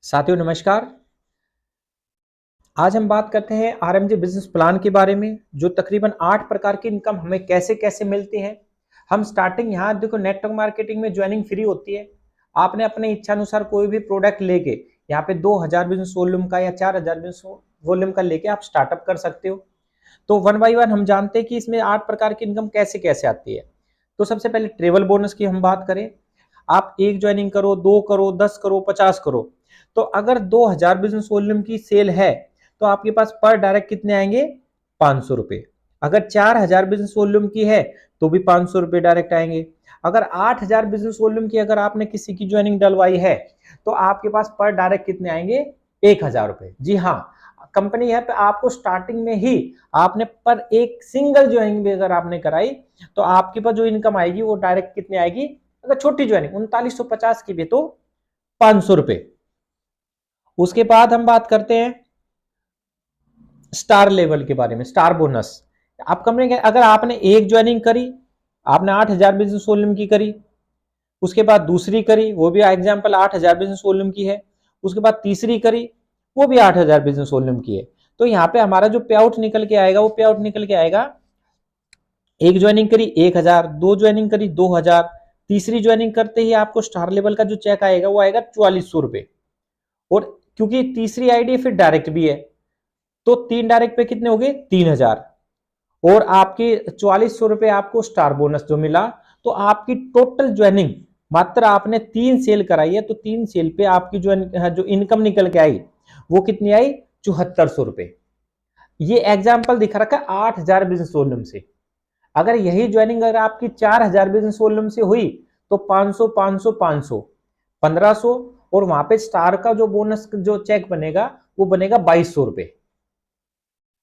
साथियों नमस्कार। आज हम बात करते हैं आरएमजी बिजनेस प्लान के बारे में, जो तकरीबन 8 प्रकार की इनकम हमें कैसे कैसे मिलती है। हम स्टार्टिंग यहाँ देखो, नेटवर्क मार्केटिंग में ज्वाइनिंग फ्री होती है। आपने अपने इच्छा अनुसार कोई भी प्रोडक्ट लेके यहाँ पे 2000 बिजनेस वॉल्यूम का या 4000 बिजनेस वॉल्यूम का लेके आप स्टार्टअप कर सकते हो। तो वन बाई वन हम जानते हैं कि इसमें 8 प्रकार की इनकम कैसे कैसे आती है। तो सबसे पहले ट्रेवल बोनस की हम बात करें, आप 1 ज्वाइनिंग करो, 2 करो, 10 करो, 50 करो, तो अगर 2000 बिजनेस वॉल्यूम की सेल है तो आपके पास पर डायरेक्ट कितने आएंगे? 500 रुपए। अगर 4000 बिजनेस वॉल्यूम की है तो भी 500 रुपए डायरेक्ट आएंगे। अगर 8000 बिजनेस वॉल्यूम की अगर आपने किसी की ज्वाइनिंग डलवाई है तो आपके पास पर डायरेक्ट कितने आएंगे? 1000 रुपए। जी हाँ, कंपनी है पे आपको स्टार्टिंग में ही आपने पर एक सिंगल ज्वाइनिंग भी अगर आपने कराई तो आपके पास जो इनकम आएगी वो डायरेक्ट कितने आएगी? अगर छोटी ज्वाइनिंग 3950 की भी तो 500 रुपए। उसके बाद हम बात करते हैं स्टार लेवल के बारे में, स्टार बोनस। आप कंपनी के अगर आपने एक ज्वाइनिंग करी, आपने 8000 बिजनेस वॉल्यूम की करी, उसके बाद दूसरी करी, वो भी एग्जांपल 8000 बिजनेस वॉल्यूम की है, उसके बाद तीसरी करी, वो भी 8000 बिजनेस वॉल्यूम की है, तो यहाँ पे हमारा जो पे आउट निकल के आएगा वो पे आउट निकल के आएगा, एक ज्वाइनिंग करी 1000, दो ज्वाइनिंग करी 2000, तीसरी ज्वाइनिंग करते ही आपको स्टार लेवल का जो चेक आएगा वो आएगा 4400 रुपए। और क्योंकि तीसरी आईडी फिर डायरेक्ट भी है तो 3 डायरेक्ट पे कितने हो गए? 3000। और आपके 4400 रुपए आपको स्टार बोनस जो मिला, तो आपकी टोटल ज्वाइनिंग मात्र आपने 3 सेल कराई है तो 3 सेल पे आपकी जो इनकम निकल के आई वो कितनी आई? 7400 रुपए। ये एग्जाम्पल दिखा रखा है 8000 बिजनेस वॉल्यूम से। अगर यही ज्वाइनिंग अगर आपकी 4000 बिजनेस वॉल्यूम से हुई तो 500 500 500 1500, और वहां पे स्टार का जो बोनस जो चेक बनेगा वो बनेगा 2200 रुपए।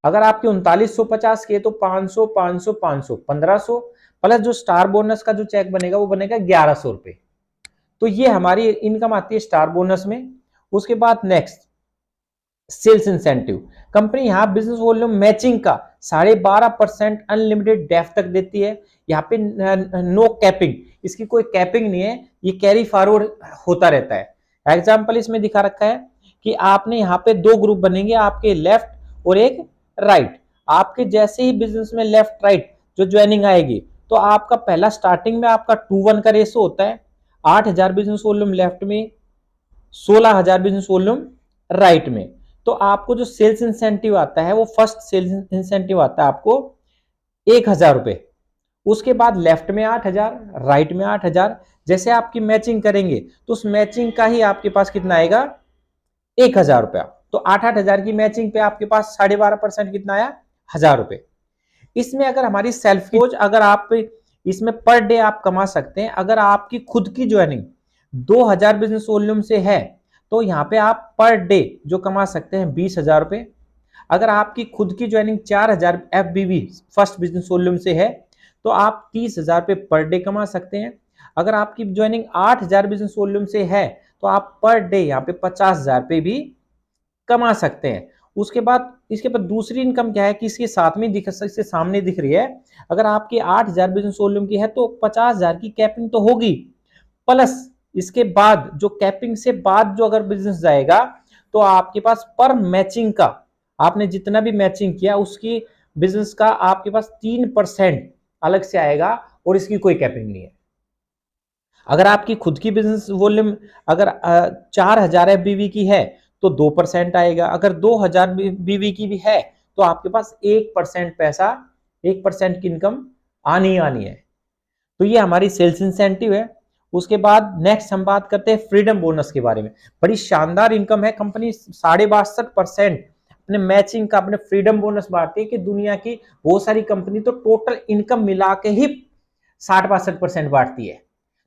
अगर आपके 3950 के तो 500 500 500 1500 प्लस जो स्टार बोनस का जो चेक बनेगा वो बनेगा 1100 रुपए। तो ये हमारी इनकम आती है स्टार बोनस में। उसके बाद नेक्स्ट सेल्स इंसेंटिव। कंपनी यहाँ बिजनेस वॉल्यूम मैचिंग का 12.5% अनलिमिटेड डेफ तक देती है। यहाँ पे नो कैपिंग, इसकी कोई कैपिंग नहीं है, ये कैरी फॉरवर्ड होता रहता है। एग्जाम्पल इसमें दिखा रखा है कि आपने यहाँ पे 2 ग्रुप बनेंगे, आपके लेफ्ट और एक राइट। आपके जैसे ही बिजनेस में लेफ्ट राइट जो ज्वाइनिंग आएगी तो आपका पहला स्टार्टिंग में आपका 2:1 का रेशो होता है। 8000 बिजनेस वॉल्यूम लेफ्ट में, 16000 बिजनेस वॉल्यूम राइट में। तो आपको जो सेल्स इंसेंटिव आता है वो फर्स्ट सेल्स इंसेंटिव आता है आपको 1000 रुपए। उसके बाद लेफ्ट में 8000, राइट में 8000। जैसे आपकी मैचिंग करेंगे तो उस मैचिंग का ही आपके पास कितना आएगा? 1000 रुपया। तो 8-8000 की मैचिंग पे आपके पास 12.5% कितना आया? 1000 रुपए। इसमें अगर हमारी सेल्फ की, अगर आप इसमें पर डे आप कमा सकते हैं, अगर आपकी खुद की ज्वाइनिंग 2000 बिजनेस वॉल्यूम से है तो यहाँ पे आप पर डे जो कमा सकते हैं 20,000 रुपए। अगर आपकी खुद की joining 4000 FBV first business volume से है तो आप 30,000 रुपए पर डे कमा सकते हैं। अगर आपकी ज्वाइनिंग 8000 बिजनेस वॉल्यूम से है तो आप पर डे यहाँ पे 50,000 रुपए भी कमा सकते हैं। उसके बाद इसके बाद दूसरी इनकम क्या है कि इसके साथ में इसके सामने दिख रही है, अगर आपकी 8000 बिजनेस वॉल्यूम की है तो 50,000 की कैपिंग तो होगी, प्लस इसके बाद जो कैपिंग से बाद जो अगर बिजनेस जाएगा तो आपके पास पर मैचिंग का, आपने जितना भी मैचिंग किया उसकी बिजनेस का आपके पास 3% अलग से आएगा और इसकी कोई कैपिंग नहीं है। अगर आपकी खुद की बिजनेस वॉल्यूम अगर 4000 FBV की है तो 2% आएगा। अगर 2000 BV की भी है तो आपके पास 1% पैसा, 1% की इनकम आनी आनी है। तो ये हमारी सेल्स इंसेंटिव है। उसके बाद नेक्स्ट हम बात करते हैं फ्रीडम बोनस के बारे में। बड़ी शानदार इनकम है। कंपनी 62.5% अपने मैचिंग का अपने फ्रीडम बोनस बांटती है कि दुनिया की बहुत सारी कंपनी तो टोटल इनकम मिला के ही 60-62% बांटती है।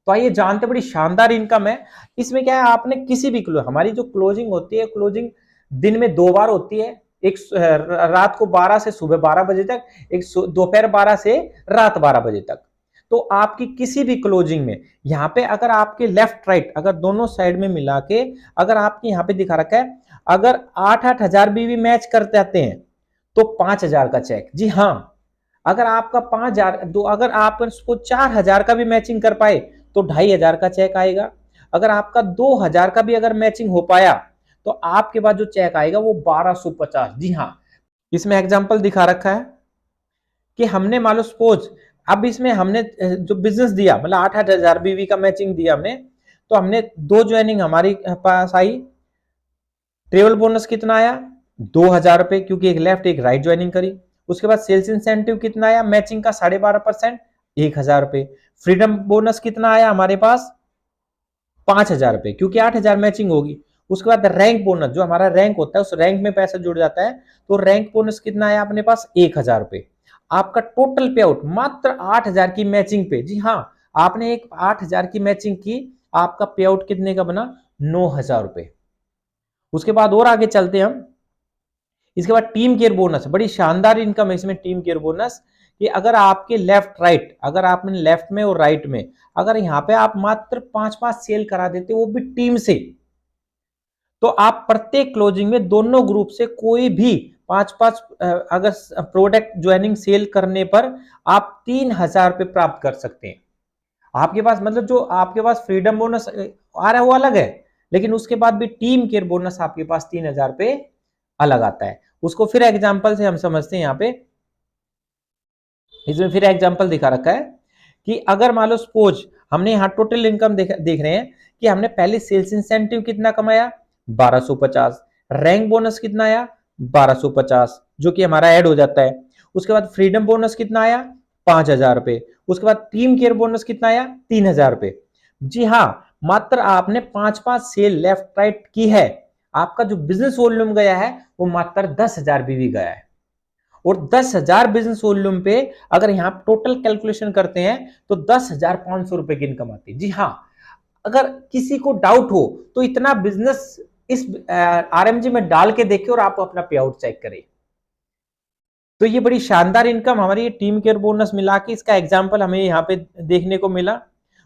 तो आइए जानते, बड़ी शानदार इनकम है। इसमें क्या है, आपने किसी भी हमारी जो क्लोजिंग होती है, क्लोजिंग दिन में 2 बार होती है, एक रात को 12 से सुबह 12 बजे तक, एक दोपहर 12 से रात 12 बजे तक। तो आपकी किसी भी क्लोजिंग में यहाँ पे अगर आपके लेफ्ट राइट अगर दोनों साइड में मिला के अगर आपके यहाँ पे दिखा रखा है, अगर 8-8 हजार भी मैच करते आते हैं तो 5000 का चेक। जी हाँ, अगर आपका 5000 अगर आप उसको 4000 का भी मैचिंग कर पाए तो 2500 का चेक आएगा। अगर आपका 2000 का भी अगर मैचिंग हो पाया तो आपके पास जो चेक आएगा वो 1250। जी हाँ, इसमें एग्जाम्पल दिखा रखा है कि हमने मान लो सपोज, अब इसमें हमने जो बिजनेस दिया मतलब 8,000 बीवी का मैचिंग दिया हमने, तो हमने 2 ज्वाइनिंग हमारी पास आई। ट्रेवल बोनस कितना आया? 2,000 रुपए, क्योंकि एक लेफ्ट एक राइट ज्वाइनिंग करी। उसके बाद सेल्स इंसेंटिव कितना आया मैचिंग का? 12.5%, 1,000 रुपए। फ्रीडम बोनस कितना आया हमारे पास? 5,000 रुपए, क्योंकि 8,000 मैचिंग होगी। उसके बाद रैंक बोनस, जो हमारा रैंक होता है उस रैंक में पैसा जुड़ जाता है, तो रैंक बोनस कितना आया अपने पास? 1,000 रुपए। आपका टोटल पे आउट मात्र 8,000 की मैचिंग पे, जी हाँ, आपने एक 8,000 की मैचिंग की, आपका पे आउट कितने का बना? 9,000 रुपए। उसके बाद और आगे चलते हैं हम। इसके बाद टीम केयर बोनस, बड़ी शानदार इनकम है इसमें टीम केयर बोनस, कि अगर आपके लेफ्ट राइट, अगर आपने लेफ्ट में और राइट में, अगर यहां पे आप मात्र 5-5 सेल करा देते वो भी टीम से, तो आप प्रत्येक क्लोजिंग में दोनों ग्रुप से कोई भी 5-5 अगर प्रोडक्ट ज्वाइनिंग सेल करने पर आप 3,000 रुपए प्राप्त कर सकते हैं। आपके पास मतलब जो आपके पास फ्रीडम बोनस आ रहा है वो अलग है, लेकिन उसके बाद भी टीम केयर बोनस आपके पास 3,000 रुपए अलग आता है। उसको फिर एग्जांपल से हम समझते हैं। यहाँ पे इसमें फिर एग्जांपल दिखा रखा है कि अगर मान लो सपोज हमने यहाँ टोटल इनकम देख रहे हैं कि हमने पहले सेल्स इंसेंटिव कितना कमाया? 1250। रैंक बोनस कितना आया? 1250, जो कि हमारा ऐड हो जाता है। उसके बाद फ्रीडम बोनस कितना आया? 5,000 रुपए। उसके बाद टीम केयर बोनस कितना आया? 3,000 रुपए। जी हाँ, मात्र आपने 5-5 सेल लेफ्ट राइट की है, आपका जो बिजनेस वॉल्यूम गया है वो मात्र 10,000 बीवी गया है। और 10,000 बिजनेस वॉल्यूम पे अगर यहां टोटल कैलकुलेशन करते हैं तो 10,500 रुपए की इनकम आती है। जी हाँ, अगर किसी को डाउट हो तो इतना बिजनेस इस आरएमजी में डाल के देखे और आप अपना पे आउट चेक करें। तो ये बड़ी शानदार इनकम हमारी टीम केयर बोनस मिला के इसका एग्जांपल हमें यहाँ पे देखने को मिला।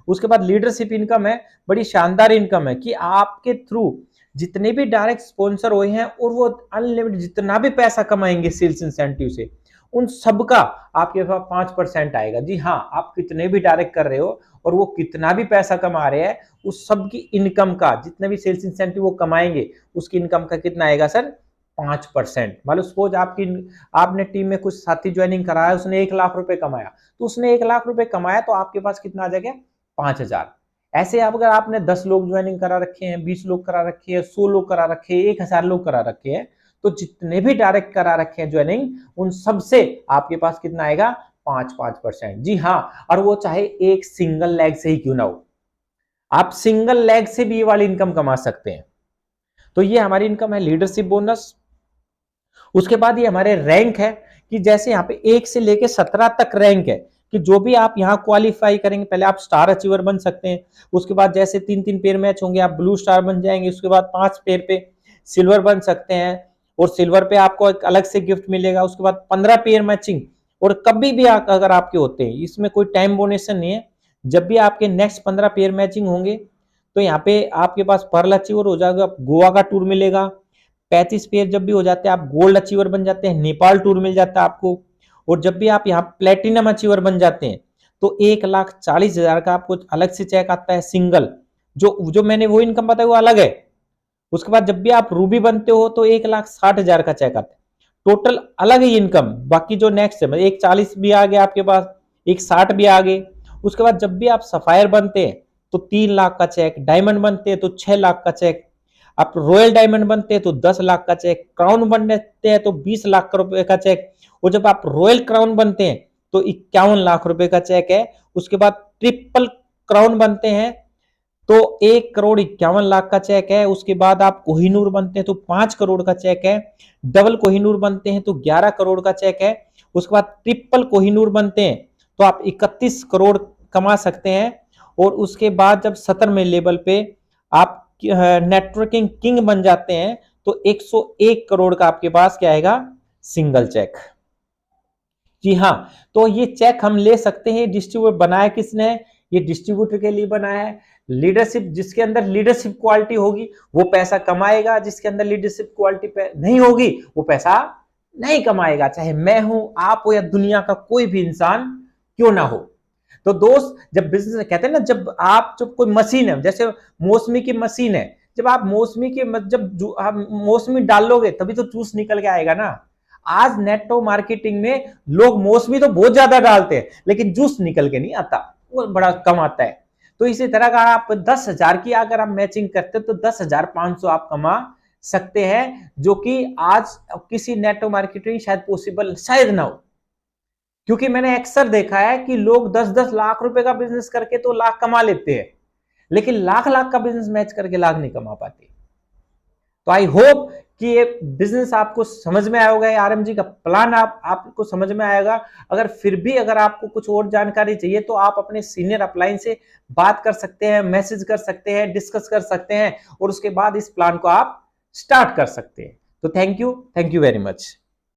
उसके बाद लीडरशिप इनकम है, बड़ी शानदार इनकम है कि आपके थ्रू जितने भी डायरेक्ट स्पॉन्सर हुए हैं और वो अनलिमिटेड जितना भी पैसा कमाएंगे सेल्स इंसेंटिव से, उन सबका आपके पास 5% आएगा। जी हाँ, आप कितने भी डायरेक्ट कर रहे हो और वो कितना भी पैसा कमा रहे हैं, उस सब की इनकम का जितने भी सेल्स इंसेंटिव वो कमाएंगे उसकी इनकम का कितना आएगा सर? 5%। मान लो सपोज आपने टीम में कुछ साथी ज्वाइनिंग कराया, उसने 1,00,000 रुपए कमाया, तो उसने 1,00,000 रुपए कमाया तो आपके पास कितना आ जाएगा? 5,000। ऐसे अगर आपने 10 लोग ज्वाइनिंग करा रखे हैं, 20 लोग करा रखे हैं, 100 लोग करा रखे हैं, 1,000 लोग करा रखे हैं, तो जितने भी डायरेक्ट करा रखे हैं ज्वाइनिंग, उन सबसे आपके पास कितना आएगा? 5-5%। जी हाँ, और वो चाहे एक सिंगल लेग से ही क्यों ना हो, आप सिंगल लेग से भी ये वाली इनकम कमा सकते हैं। तो ये हमारी इनकम है लीडरशिप बोनस। उसके बाद ये हमारे रैंक है कि जैसे यहाँ पे 1 से लेके 17 तक रैंक है कि जो भी आप यहाँ क्वालिफाई करेंगे, पहले आप स्टार अचीवर बन सकते हैं, उसके बाद जैसे 3-3 पेयर मैच होंगे आप ब्लू स्टार बन जाएंगे, उसके बाद 5 पेयर पे सिल्वर बन सकते हैं और सिल्वर पे आपको एक अलग से गिफ्ट मिलेगा। उसके बाद 15 पेयर मैचिंग, और कभी भी अगर आपके होते हैं, इसमें कोई टाइम बोनेशन नहीं है, जब भी आपके नेक्स्ट 15 पेयर मैचिंग होंगे तो यहाँ पे आपके पास पर्ल अचीवर हो जाएगा, गोवा का टूर मिलेगा। 35 पेयर जब भी हो जाते हैं आप गोल्ड अचीवर बन जाते हैं, नेपाल टूर मिल जाता है आपको। और जब भी आप यहाँ प्लेटिनम अचीवर बन जाते हैं तो 1,40,000 का आपको अलग से चेक आता है सिंगल, जो मैंने वो इनकम बताई वो अलग है। उसके बाद जब भी आप रूबी बनते हो तो 1,60,000 का चेक आता है, टोटल अलग ही इनकम। बाकी जो नेक्स्ट है 1,40 भी आ गया आपके पास, 1,60 भी आ गए। उसके बाद जब भी आप सफायर बनते हैं तो 3 लाख का चेक, डायमंड बनते हैं तो 6 लाख का चेक, आप रॉयल डायमंड बनते हैं तो 10 लाख का चेक, क्राउन बनते हैं तो 20 लाख रुपए का चेक, और जब आप रॉयल क्राउन बनते हैं तो 51 लाख रुपए का चेक है। उसके बाद ट्रिपल क्राउन बनते हैं तो 1,51,00,000 का चेक है। उसके बाद आप कोहिनूर बनते हैं तो 5 करोड़ का चेक है। डबल कोहिनूर बनते हैं तो 11 करोड़ का चेक है। उसके बाद ट्रिपल कोहिनूर बनते हैं तो आप 31 करोड़ कमा सकते हैं। और उसके बाद जब 17वें लेवल पे आप नेटवर्किंग किंग बन जाते हैं तो 101 करोड़ का आपके पास क्या आएगा? Single check. जी हाँ, तो ये चेक हम ले सकते हैं। डिस्ट्रीब्यूटर बनाया किसने? ये डिस्ट्रीब्यूटर के लिए बनाया है। लीडरशिप, जिसके अंदर लीडरशिप क्वालिटी होगी वो पैसा कमाएगा, जिसके अंदर लीडरशिप क्वालिटी नहीं होगी वो पैसा नहीं कमाएगा, चाहे मैं हूं, आप हो या दुनिया का कोई भी इंसान क्यों ना हो। तो दोस्त, जब बिजनेस कहते हैं ना, जब कोई मशीन है, जैसे मौसमी की मशीन है, जब आप मौसमी के जब आप मौसमी डाल लोगे तभी तो जूस निकल के आएगा ना। आज नेटो मार्केटिंग में लोग मौसमी तो बहुत ज्यादा डालते हैं लेकिन जूस निकल के नहीं आता, वो बड़ा कम आता है। तो इसी तरह का आप 10,000 की अगर आप मैचिंग करते तो 10,500 आप कमा सकते हैं, जो कि आज किसी नेटो मार्केटिंग शायद पॉसिबल शायद ना हो। क्योंकि मैंने अक्सर देखा है कि लोग 10-10 लाख रुपए का बिजनेस करके तो लाख कमा लेते हैं, लेकिन लाख लाख का बिजनेस मैच करके लाख नहीं कमा पाते। तो आई होप कि ये बिजनेस आपको समझ में आया होगा, आरएमजी का प्लान आपको समझ में आएगा। अगर फिर भी अगर आपको कुछ और जानकारी चाहिए तो आप अपने सीनियर अपलाइन से बात कर सकते हैं, मैसेज कर सकते हैं, डिस्कस कर सकते हैं और उसके बाद इस प्लान को आप स्टार्ट कर सकते हैं। तो थैंक यू वेरी मच।